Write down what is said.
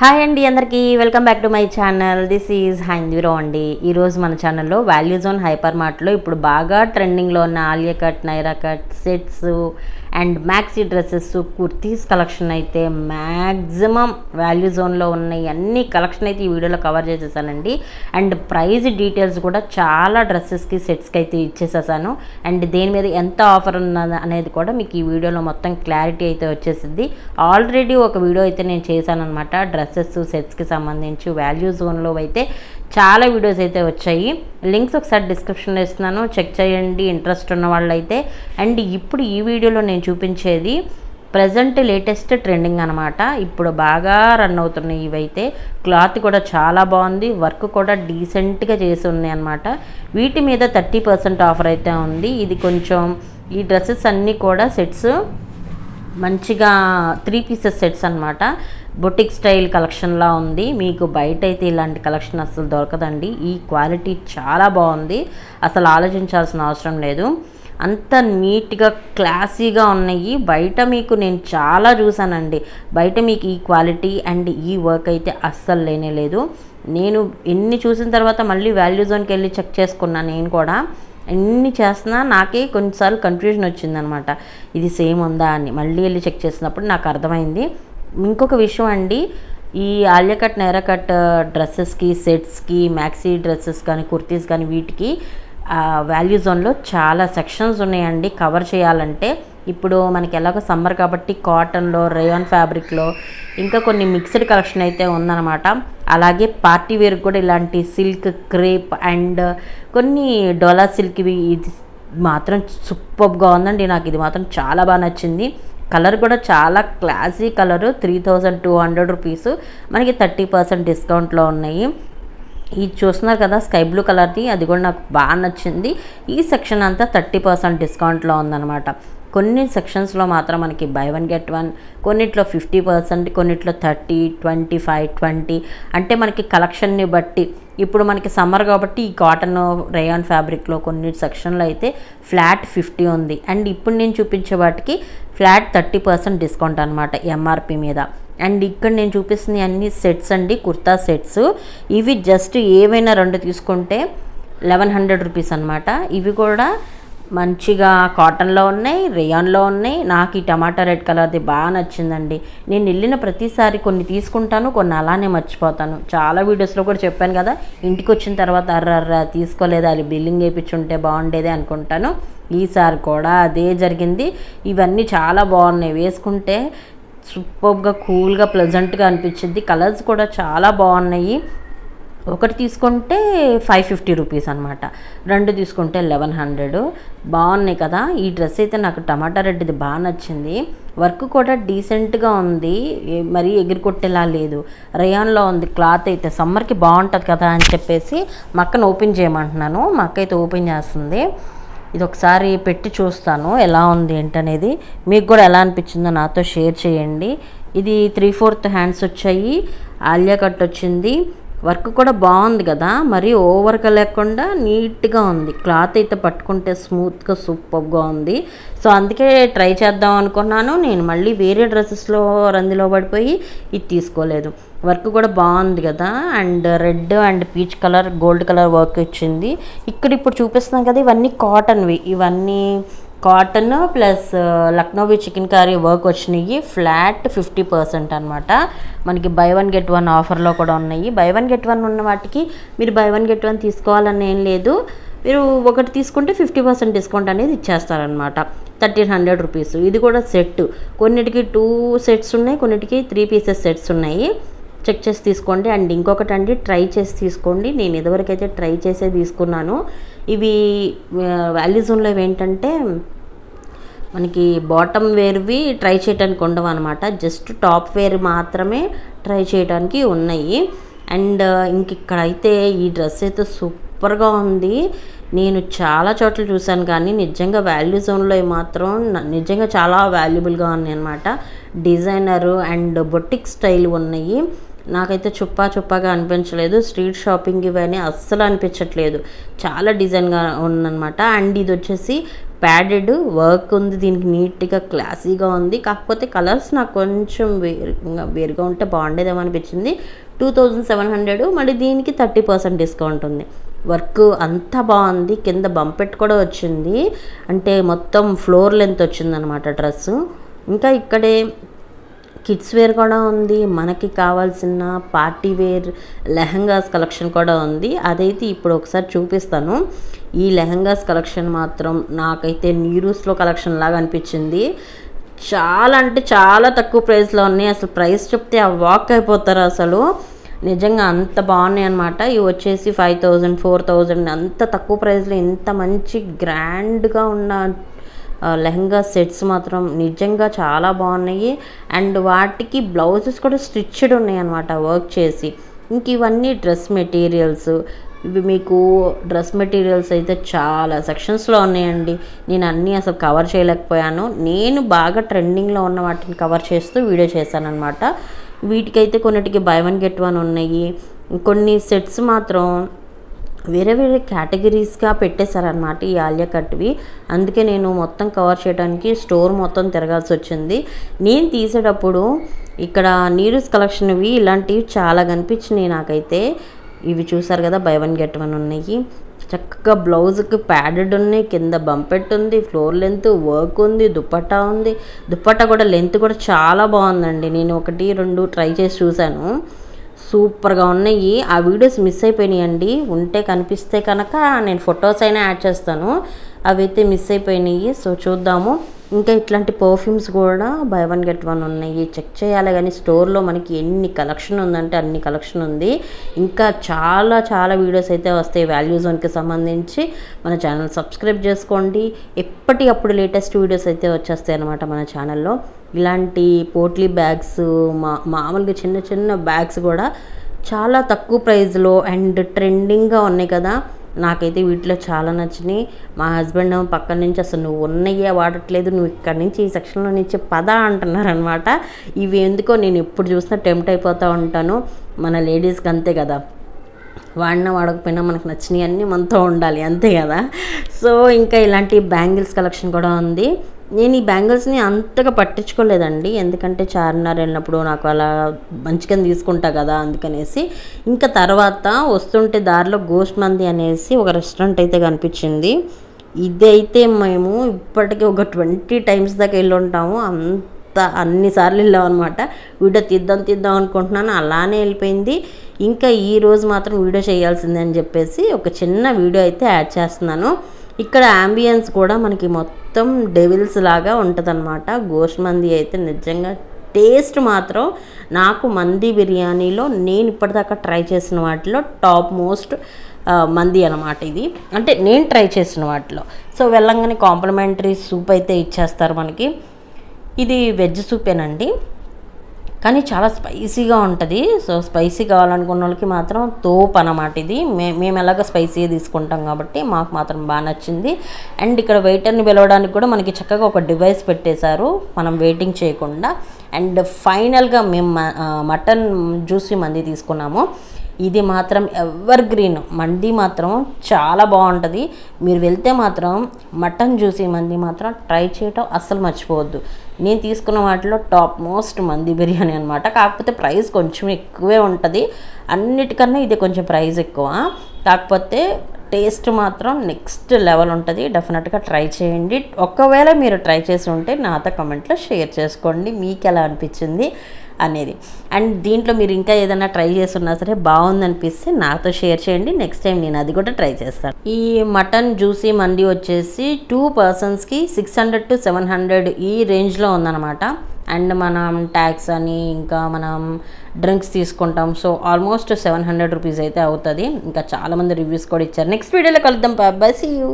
Hi అండి అందరికీ welcome back to my channel. This is హైందీరో అండి. ఈరోజు మన ఛానల్లో వాల్యూ జోన్ హైపర్ మార్ట్లో ఇప్పుడు బాగా ట్రెండింగ్లో ఉన్న Alia cut, Naira cut sets and maxi dresses, kurtis collection అయితే మ్యాక్సిమం వాల్యూ జోన్లో ఉన్నాయి. అన్ని కలెక్షన్ అయితే ఈ వీడియోలో కవర్ చేసేసానండి. అండ్ ప్రైస్ డీటెయిల్స్ కూడా చాలా డ్రెస్సెస్కి సెట్స్కి అయితే ఇచ్చేసేసాను. అండ్ దేని మీద ఎంత ఆఫర్ ఉన్నది అనేది కూడా మీకు ఈ వీడియోలో మొత్తం క్లారిటీ అయితే వచ్చేసింది. ఆల్రెడీ ఒక వీడియో అయితే నేను చేశాను అనమాట. డ్రెస్సెస్ సెట్స్కి సంబంధించి వాల్యూ జోన్లో అయితే చాలా వీడియోస్ అయితే వచ్చాయి. లింక్స్ ఒకసారి డిస్క్రిప్షన్లో ఇస్తున్నాను, చెక్ చేయండి ఇంట్రెస్ట్ ఉన్న వాళ్ళైతే. అండ్ ఇప్పుడు ఈ వీడియోలో నేను చూపించేది ప్రజెంట్ లేటెస్ట్ ట్రెండింగ్ అనమాట. ఇప్పుడు బాగా రన్ అవుతున్నాయి ఇవైతే. క్లాత్ కూడా చాలా బాగుంది, వర్క్ కూడా డీసెంట్గా చేసి ఉన్నాయి అనమాట. వీటి మీద 30% ఆఫర్ అయితే ఉంది. ఇది కొంచెం ఈ డ్రెస్సెస్ అన్నీ కూడా సెట్స్ మంచిగా 3 పీసెస్ సెట్స్ అనమాట. బొటిక్ స్టైల్ కలెక్షన్లా ఉంది. మీకు బయట అయితే ఇలాంటి కలెక్షన్ అసలు దొరకదండి. ఈ క్వాలిటీ చాలా బాగుంది, అసలు ఆలోచించాల్సిన అవసరం లేదు. అంత నీట్గా క్లాసీగా ఉన్నాయి. బయట మీకు నేను చాలా చూసానండి. బయట మీకు ఈ క్వాలిటీ అండ్ ఈ వర్క్ అయితే అస్సలు లేనే లేదు. నేను ఎన్ని చూసిన తర్వాత మళ్ళీ వాల్యూ జోన్కి వెళ్ళి చెక్ చేసుకున్నాను. నేను కూడా ఎన్ని చేస్తున్నా నాకే కొన్నిసార్లు కన్ఫ్యూజన్ వచ్చిందనమాట, ఇది సేమ్ ఉందా అని. మళ్ళీ వెళ్ళి చెక్ చేసినప్పుడు నాకు అర్థమైంది. ఇంకొక విషయం అండి, ఈ ఆలియా కట్, నైరా కట్ డ్రెస్సెస్కి, సెట్స్కి, మ్యాక్సీ డ్రెస్సెస్ కానీ, కుర్తీస్ కానీ వీటికి వాల్యూ జోన్లో చాలా సెక్షన్స్ ఉన్నాయండి కవర్ చేయాలంటే. ఇప్పుడు మనకి ఎలాగో సమ్మర్ కాబట్టి కాటన్లో, రేయాన్ ఫ్యాబ్రిక్లో ఇంకా కొన్ని మిక్స్డ్ కలెక్షన్ అయితే ఉందన్నమాట. అలాగే పార్టీ వేర్ కూడా ఇలాంటి సిల్క్, క్రేప్ అండ్ కొన్ని డోలా సిల్క్వి ఇది మాత్రం సూపర్గా ఉందండి. నాకు ఇది మాత్రం చాలా బాగా నచ్చింది. కలర్ కూడా చాలా క్లాసీ కలరు. 3200 రూపీస్, మనకి 30% డిస్కౌంట్లో ఉన్నాయి. ఇది చూస్తున్నారు కదా స్కై బ్లూ కలర్ది, అది కూడా నాకు బాగా నచ్చింది. ఈ సెక్షన్ అంతా 30% డిస్కౌంట్లో ఉందన్నమాట. కొన్ని సెక్షన్స్లో మాత్రం మనకి బై 1 గెట్ 1, కొన్నిట్లో 50%, కొన్నిట్లో 30, 25, 20 అంటే మనకి కలెక్షన్ని బట్టి. ఇప్పుడు మనకి సమ్మర్ కాబట్టి ఈ కాటన్, రేయాన్ ఫ్యాబ్రిక్లో కొన్ని సెక్షన్లో అయితే ఫ్లాట్ 50 ఉంది. అండ్ ఇప్పుడు నేను చూపించే వాటికి ఫ్లాట్ 30% డిస్కౌంట్ అనమాట ఎంఆర్పి మీద. అండ్ ఇక్కడ నేను చూపిస్తున్న అన్ని సెట్స్ అండి, కుర్తా సెట్స్. ఇవి జస్ట్ ఏవైనా 2 తీసుకుంటే 1100 రూపీస్ అనమాట. ఇవి కూడా మంచిగా కాటన్లో ఉన్నాయి, రేయాన్లో ఉన్నాయి. నాకు ఈ టమాటా రెడ్ కలర్ది బాగా నచ్చిందండి. నేను వెళ్ళిన ప్రతిసారి కొన్ని తీసుకుంటాను, కొన్ని అలానే మర్చిపోతాను. చాలా వీడియోస్లో కూడా చెప్పాను కదా, ఇంటికి వచ్చిన తర్వాత అర్రర్రా తీసుకోలేదు, అది బిల్లింగ్ వేయించుంటే బాగుండేది అనుకుంటాను. ఈసారి కూడా అదే జరిగింది. ఇవన్నీ చాలా బాగున్నాయి, వేసుకుంటే సూపర్గా కూల్గా ప్లెజెంట్గా అనిపించింది. కలర్స్ కూడా చాలా బాగున్నాయి. ఒకటి తీసుకుంటే 550 రూపీస్ అనమాట, 2 తీసుకుంటే 1100. బాగున్నాయి కదా. ఈ డ్రెస్ అయితే నాకు టమాటా రెడ్ది బాగా నచ్చింది. వర్క్ కూడా డీసెంట్గా ఉంది, మరీ ఎగిరి కొట్టేలా లేదు. రేయాన్లో ఉంది. క్లాత్ అయితే సమ్మర్కి బాగుంటుంది కదా అని చెప్పేసి మా అక్కను ఓపెన్ చేయమంటున్నాను. మా అక్క అయితే ఓపెన్ చేస్తుంది. ఇది ఒకసారి పెట్టి చూస్తాను ఎలా ఉంది ఏంటనేది. మీకు కూడా ఎలా అనిపించిందో నాతో షేర్ చేయండి. ఇది 3/4 హ్యాండ్స్ వచ్చాయి, ఆలియా కట్ వచ్చింది. వర్క్ కూడా బాగుంది కదా, మరీ ఓవర్గా లేకుండా నీట్గా ఉంది. క్లాత్ అయితే పట్టుకుంటే స్మూత్గా సూపర్గా ఉంది. సో అందుకే ట్రై చేద్దాం అనుకున్నాను. నేను మళ్ళీ వేరే డ్రెస్సెస్లో రందిలో పడిపోయి ఇది తీసుకోలేదు. వర్క్ కూడా బాగుంది కదా. And red and peach colour, gold colour work వచ్చింది. ఇక్కడ ఇప్పుడు చూపిస్తున్నాం కదా, ఇవన్నీ కాటన్వి. ఇవన్నీ cotton plus Lucknowi chicken curry work వచ్చినాయి. ఫ్లాట్ 50% అనమాట. మనకి బై 1 గెట్ 1 ఆఫర్లో కూడా ఉన్నాయి. బై 1 గెట్ 1 ఉన్న వాటికి మీరు బై 1 గెట్ 1 తీసుకోవాలని ఏం లేదు. మీరు ఒకటి తీసుకుంటే 50% డిస్కౌంట్ అనేది ఇచ్చేస్తారనమాట. 1300 రూపీస్. ఇది కూడా సెట్. కొన్నిటికి 2 సెట్స్ ఉన్నాయి, కొన్నిటికి 3 పీసెస్ సెట్స్ ఉన్నాయి. చెక్ చేసి తీసుకోండి. అండ్ ఇంకొకటి అండి, ట్రై చేసి తీసుకోండి. నేను ఇదివరకు అయితే ట్రై చేసే తీసుకున్నాను. ఇవి వాల్యూ జోన్లో ఏంటంటే మనకి బాటమ్ వేర్వి ట్రై చేయడానికి ఉండవు అనమాట, జస్ట్ టాప్ వేర్ మాత్రమే ట్రై చేయడానికి ఉన్నాయి. అండ్ ఇంక ఇక్కడైతే ఈ డ్రెస్ అయితే సూపర్గా ఉంది. నేను చాలా చోట్ల చూశాను కానీ నిజంగా వాల్యూ జోన్లో మాత్రం నిజంగా చాలా వాల్యుబుల్గా ఉన్నాయి అనమాట. డిజైనరు అండ్ బొటిక్ స్టైల్ ఉన్నాయి. నాకైతే చుప్పాగా అనిపించలేదు. స్ట్రీట్ షాపింగ్ ఇవన్నీ అస్సలు అనిపించట్లేదు. చాలా డిజైన్గా ఉందన్నమాట. అండ్ ఇది వచ్చేసి ప్యాడెడ్ వర్క్ ఉంది, దీనికి నీట్గా క్లాసీగా ఉంది. కాకపోతే కలర్స్ నాకు కొంచెం వేరుగా ఉంటే బాగుండేదేమో అనిపించింది. 2700, మళ్ళీ దీనికి 30% డిస్కౌంట్ ఉంది. వర్క్ అంతా బాగుంది. కింద బంపెట్ కూడా వచ్చింది, అంటే మొత్తం ఫ్లోర్ లెంత్ వచ్చిందనమాట డ్రెస్సు. ఇంకా ఇక్కడే కిడ్స్ వేర్ కూడా ఉంది. మనకి కావాల్సిన పార్టీ వేర్ లెహంగాస్ కలెక్షన్ కూడా ఉంది. అదైతే ఇప్పుడు ఒకసారి చూపిస్తాను. ఈ లెహంగాస్ కలెక్షన్ మాత్రం నాకైతే నీరూస్లో కలెక్షన్ లాగా అనిపించింది. చాలా అంటే చాలా తక్కువ ప్రైస్లో ఉన్నాయి. అసలు ప్రైస్ చెప్తే ఆ వాక్ అయిపోతారు అసలు. నిజంగా అంత బాగున్నాయి అన్నమాట. ఇవి వచ్చేసి 5000, 4000 అంత తక్కువ ప్రైస్లో ఇంత మంచి గ్రాండ్గా ఉన్న లెహంగా సెట్స్ మాత్రం నిజంగా చాలా బాగున్నాయి. అండ్ వాటికి బ్లౌజెస్ కూడా స్టిచ్డ్ ఉన్నాయి అన్నమాట, వర్క్ చేసి. ఇంక ఇవన్నీ డ్రెస్ మెటీరియల్స్. ఇవి మీకు డ్రెస్ మెటీరియల్స్ అయితే చాలా సెక్షన్స్లో ఉన్నాయండి. నేను అన్నీ అసలు కవర్ చేయలేకపోయాను. నేను బాగా ట్రెండింగ్లో ఉన్న వాటిని కవర్ చేస్తూ వీడియో చేశాను అనమాట. వీటికైతే కొన్నిటికి బై 1 get 1 ఉన్నాయి. కొన్ని సెట్స్ మాత్రం వేరే కేటగిరీస్గా పెట్టేశారనమాట ఈ ఆలియా కట్వి. అందుకే నేను మొత్తం కవర్ చేయడానికి స్టోర్ మొత్తం తిరగాల్సి వచ్చింది. నేను తీసేటప్పుడు ఇక్కడ నీరూస్ కలెక్షన్ ఇవి ఇలాంటివి చాలా కనిపించినాయి నాకైతే. ఇవి చూసారు కదా, బై 1 get 1 ఉన్నాయి. చక్కగా బ్లౌజ్కి ప్యాడెడ్ ఉన్నాయి, కింద బంపెట్ ఉంది, ఫ్లోర్ లెంత్ వర్క్ ఉంది, దుపట్టా ఉంది. దుపట్టా కూడా లెంత్ కూడా చాలా బాగుందండి. నేను 1, 2 ట్రై చేసి చూశాను, సూపర్గా ఉన్నాయి. ఆ వీడియోస్ మిస్ అయిపోయినాయండి. ఉంటే కనిపిస్తే కనుక నేను ఫొటోస్ అయినా యాడ్ చేస్తాను. అవి అయితే మిస్ అయిపోయినాయి. సో చూద్దాము. ఇంకా ఇట్లాంటి పర్ఫ్యూమ్స్ కూడా బై 1 get 1 ఉన్నాయి. చెక్ చేయాలి. కానీ స్టోర్లో మనకి ఎన్ని కలెక్షన్ ఉందంటే అన్ని కలెక్షన్ ఉంది. ఇంకా చాలా వీడియోస్ అయితే వస్తాయి వాల్యూ జోన్కి సంబంధించి. మన ఛానల్ సబ్స్క్రైబ్ చేసుకోండి. ఎప్పటికప్పుడు లేటెస్ట్ వీడియోస్ అయితే వచ్చేస్తాయి అన్నమాట మన ఛానల్లో. ఇలాంటి పోట్లీ బ్యాగ్స్, మామూలుగా చిన్న బ్యాగ్స్ కూడా చాలా తక్కువ ప్రైస్లో అండ్ ట్రెండింగ్గా ఉన్నాయి కదా. నాకైతే వీటిలో చాలా నచ్చినాయి. మా హస్బెండ్ పక్కన నుంచి అసలు నువ్వు ఉన్నాయే వాడట్లేదు, నువ్వు ఇక్కడ నుంచి ఈ సెక్షన్లో నుంచి పద అంటున్నారనమాట. ఇవి ఎందుకో నేను ఎప్పుడు చూసినా టెంప్ట్ అయిపోతూ ఉంటాను. మన లేడీస్కి అంతే కదా, వాడినా వాడకపోయినా మనకు నచ్చినవి అన్నీ మనతో ఉండాలి, అంతే కదా. సో ఇంకా ఇలాంటి బ్యాంగిల్స్ కలెక్షన్ కూడా ఉంది. నేను ఈ బ్యాంగిల్స్ని అంతగా పట్టించుకోలేదండి, ఎందుకంటే చార్మినార్ వెళ్ళినప్పుడు నాకు అలా మంచిగా తీసుకుంటా కదా అందుకనేసి. ఇంకా తర్వాత వస్తుంటే దారిలో గోస్ట్ మంది అనేసి ఒక రెస్టారెంట్ అయితే కనిపించింది. ఇదైతే మేము ఇప్పటికీ ఒక 20 times దాకా వెళ్ళి ఉంటాము. అన్నిసార్లు వెళ్ళాం అనమాట. వీడియో తీద్దాం అనుకుంటున్నాను, అలానే వెళ్ళిపోయింది. ఇంకా ఈరోజు మాత్రం వీడియో చేయాల్సిందే అని చెప్పేసి ఒక చిన్న వీడియో అయితే యాడ్ చేస్తున్నాను. ఇక్కడ అంబియన్స్ కూడా మనకి మొత్తం డెవిల్స్ లాగా ఉంటుంది అనమాట. గోస్ట్ మంది అయితే నిజంగా టేస్ట్ మాత్రం నాకు మంది బిర్యానీలో నేను ఇప్పటిదాకా ట్రై చేసిన వాటిలో టాప్ మోస్ట్ మంది అనమాట ఇది. అంటే నేను ట్రై చేసిన వాటిలో. సో వెళ్ళంగానే కాంప్లిమెంటరీ సూప్ అయితే ఇచ్చేస్తారు మనకి. ఇది వెజ్ సూపేనండి, కానీ చాలా స్పైసీగా ఉంటుంది. సో స్పైసీ కావాలనుకున్న వాళ్ళకి మాత్రం తోపు అన్నమాట ఇది. మేము ఎలాగ స్పైసీ తీసుకుంటాం కాబట్టి మాకు మాత్రం బాగా నచ్చింది. అండ్ ఇక్కడ వెయిటర్ని పిలవడానికి కూడా మనకి చక్కగా ఒక డివైస్ పెట్టేశారు, మనం వెయిటింగ్ చేయకుండా. అండ్ ఫైనల్గా మేము మటన్ జ్యూసీ మంది తీసుకున్నాము. ఇది మాత్రం ఎవర్ గ్రీన్ మంది మాత్రం చాలా బాగుంటుంది. మీరు వెళ్తే మాత్రం మటన్ జ్యూసీ మంది మాత్రం ట్రై చేయటం అస్సలు మర్చిపోవద్దు. నేను తీసుకున్న వాటిలో టాప్ మోస్ట్ మంది బిర్యానీ అనమాట. కాకపోతే ప్రైస్ కొంచెం ఎక్కువే ఉంటుంది, అన్నిటికన్నా ఇది కొంచెం ప్రైస్ ఎక్కువ. కాకపోతే టేస్ట్ మాత్రం నెక్స్ట్ లెవెల్ ఉంటుంది. డెఫినెట్గా ట్రై చేయండి. ఒకవేళ మీరు ట్రై చేసి ఉంటే నాతో కమెంట్లో షేర్ చేసుకోండి మీకు ఎలా అనిపించింది అనేది. అండ్ దీంట్లో మీరు ఇంకా ఏదైనా ట్రై చేస్తున్నా సరే బాగుందనిపిస్తే నాతో షేర్ చేయండి. నెక్స్ట్ టైం నేను అది కూడా ట్రై చేస్తాను. ఈ మటన్ జ్యూసీ మండి వచ్చేసి 2 personsకి 600 to 700 ఈ రేంజ్లో ఉందన్నమాట. అండ్ మనం ట్యాక్స్ అని ఇంకా మనం డ్రింక్స్ తీసుకుంటాం. సో ఆల్మోస్ట్ 700 rupees అయితే అవుతుంది. ఇంకా చాలామంది రివ్యూస్ కూడా ఇచ్చారు. నెక్స్ట్ వీడియోలో కలుద్దాం. Bye, see you.